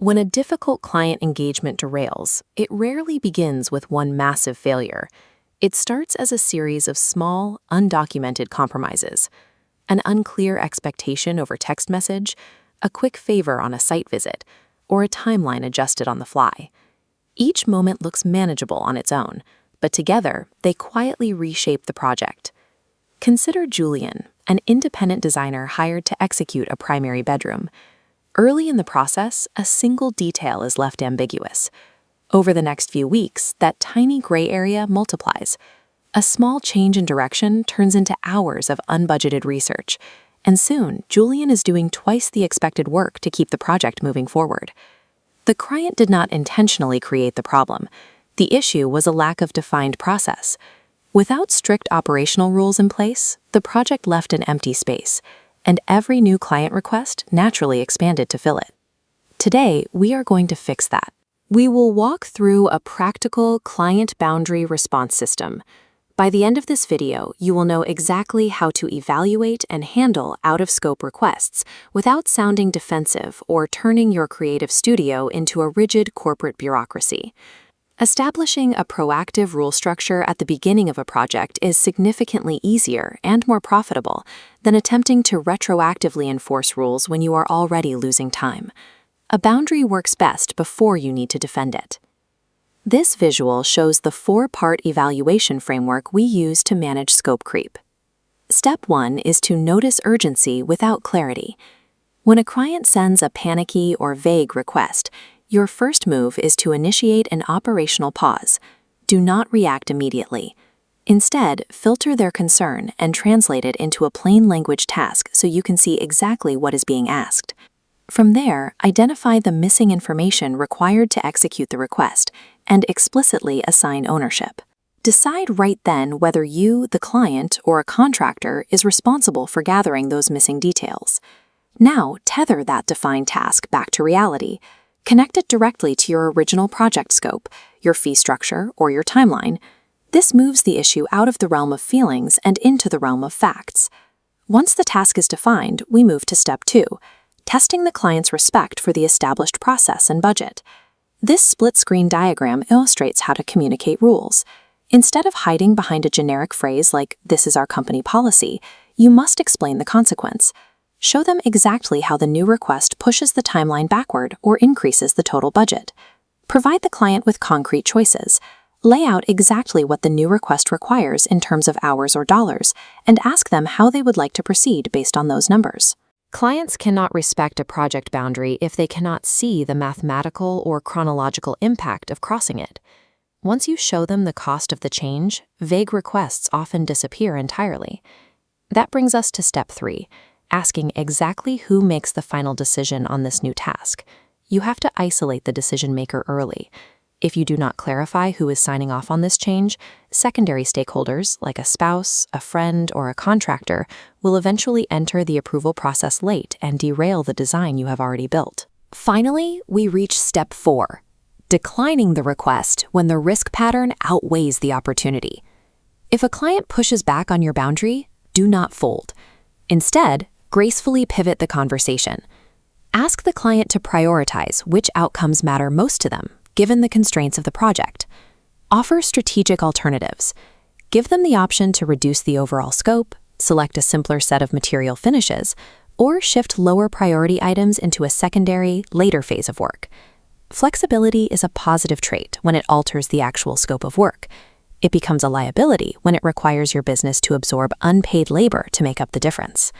When a difficult client engagement derails, it rarely begins with one massive failure. It starts as a series of small, undocumented compromises. An unclear expectation over text message, a quick favor on a site visit, or a timeline adjusted on the fly. Each moment looks manageable on its own, but together, they quietly reshape the project. Consider Julian, an independent designer hired to execute a primary bedroom. Early in the process, a single detail is left ambiguous. Over the next few weeks, that tiny gray area multiplies. A small change in direction turns into hours of unbudgeted research, and soon, Julian is doing twice the expected work to keep the project moving forward. The client did not intentionally create the problem. The issue was a lack of defined process. Without strict operational rules in place, the project left an empty space, and every new client request naturally expanded to fill it. Today, we are going to fix that. We will walk through a practical client boundary response system. By the end of this video, you will know exactly how to evaluate and handle out-of-scope requests without sounding defensive or turning your creative studio into a rigid corporate bureaucracy. Establishing a proactive rule structure at the beginning of a project is significantly easier and more profitable than attempting to retroactively enforce rules when you are already losing time. A boundary works best before you need to defend it. This visual shows the 4-part evaluation framework we use to manage scope creep. Step 1 is to notice urgency without clarity. When a client sends a panicky or vague request, your first move is to initiate an operational pause. Do not react immediately. Instead, filter their concern and translate it into a plain language task so you can see exactly what is being asked. From there, identify the missing information required to execute the request and explicitly assign ownership. Decide right then whether you, the client, or a contractor is responsible for gathering those missing details. Now, tether that defined task back to reality. Connect it directly to your original project scope, your fee structure, or your timeline. This moves the issue out of the realm of feelings and into the realm of facts. Once the task is defined, we move to step 2, testing the client's respect for the established process and budget. This split-screen diagram illustrates how to communicate rules. Instead of hiding behind a generic phrase like, "This is our company policy," you must explain the consequence. Show them exactly how the new request pushes the timeline backward or increases the total budget. Provide the client with concrete choices. Lay out exactly what the new request requires in terms of hours or dollars, and ask them how they would like to proceed based on those numbers. Clients cannot respect a project boundary if they cannot see the mathematical or chronological impact of crossing it. Once you show them the cost of the change, vague requests often disappear entirely. That brings us to step 3. Asking exactly who makes the final decision on this new task. You have to isolate the decision maker early. If you do not clarify who is signing off on this change, secondary stakeholders, like a spouse, a friend, or a contractor, will eventually enter the approval process late and derail the design you have already built. Finally, we reach step 4, declining the request when the risk pattern outweighs the opportunity. If a client pushes back on your boundary, do not fold. Instead, gracefully pivot the conversation. Ask the client to prioritize which outcomes matter most to them, given the constraints of the project. Offer strategic alternatives. Give them the option to reduce the overall scope, select a simpler set of material finishes, or shift lower priority items into a secondary, later phase of work. Flexibility is a positive trait when it alters the actual scope of work. It becomes a liability when it requires your business to absorb unpaid labor to make up the difference.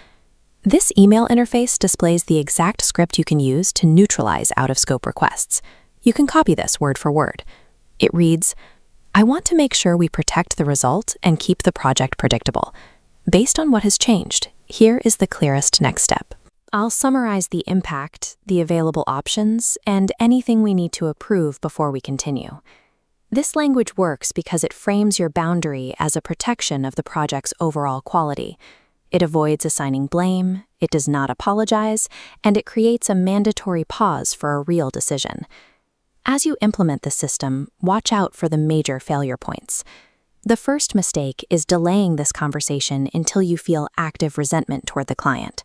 This email interface displays the exact script you can use to neutralize out-of-scope requests. You can copy this word for word. It reads, "I want to make sure we protect the result and keep the project predictable. Based on what has changed, here is the clearest next step." I'll summarize the impact, the available options, and anything we need to approve before we continue. This language works because it frames your boundary as a protection of the project's overall quality. It avoids assigning blame, it does not apologize, and it creates a mandatory pause for a real decision. As you implement the system, watch out for the major failure points. The first mistake is delaying this conversation until you feel active resentment toward the client.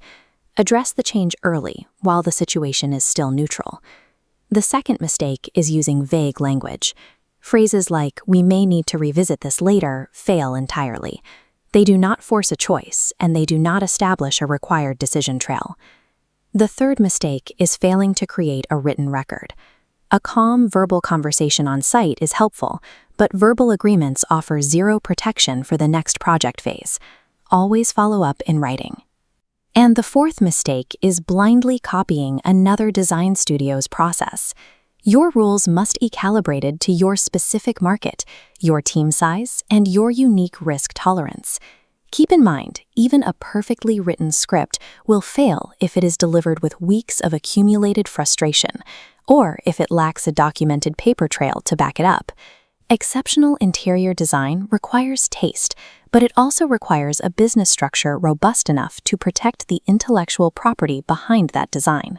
Address the change early, while the situation is still neutral. The second mistake is using vague language. Phrases like, "we may need to revisit this later," fail entirely. They do not force a choice, and they do not establish a required decision trail. The third mistake is failing to create a written record. A calm verbal conversation on site is helpful, but verbal agreements offer zero protection for the next project phase. Always follow up in writing. And the fourth mistake is blindly copying another design studio's process. Your rules must be calibrated to your specific market, your team size, and your unique risk tolerance. Keep in mind, even a perfectly written script will fail if it is delivered with weeks of accumulated frustration, or if it lacks a documented paper trail to back it up. Exceptional interior design requires taste, but it also requires a business structure robust enough to protect the intellectual property behind that design.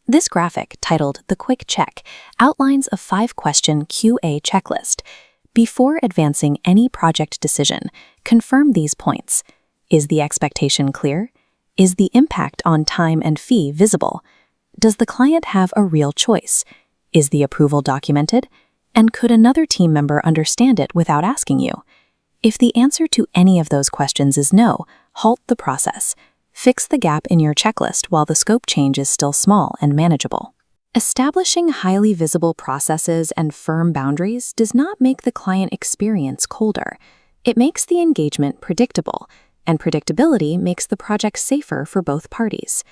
This graphic, titled "The Quick Check," outlines a 5-question QA checklist. Before advancing any project decision, confirm these points. Is the expectation clear? Is the impact on time and fee visible? Does the client have a real choice? Is the approval documented? And could another team member understand it without asking you? If the answer to any of those questions is no, halt the process. Fix the gap in your checklist while the scope change is still small and manageable. Establishing highly visible processes and firm boundaries does not make the client experience colder. It makes the engagement predictable, and predictability makes the project safer for both parties.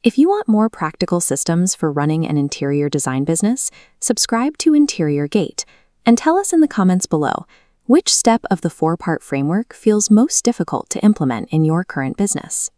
If you want more practical systems for running an interior design business, subscribe to Interior Gate and tell us in the comments below which step of the 4-part framework feels most difficult to implement in your current business.